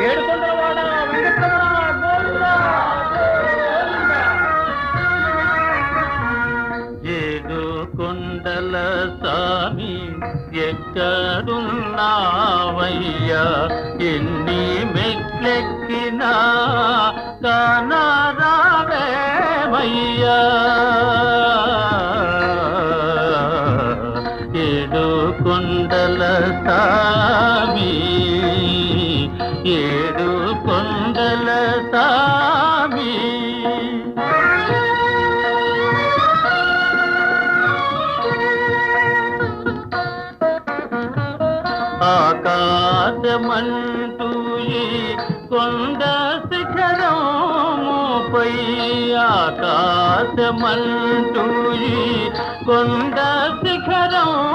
ఏడుకొండలవాడ వెంకటరమణ గోవిందా, గోవిందా. ఏడు కొండల స్వామి ఎక్కడున్నావయ్యా, ఎన్ని మెట్లెక్కినా కానరావేమయ్యా. ఏడు కొండల స్వామి, ఏడు కొండల స్వామి. ఆకాశమంటూ ఈ కొండ శిఖరముపై, ఆకాశమంటూ ఈ కొండ శిఖరముపై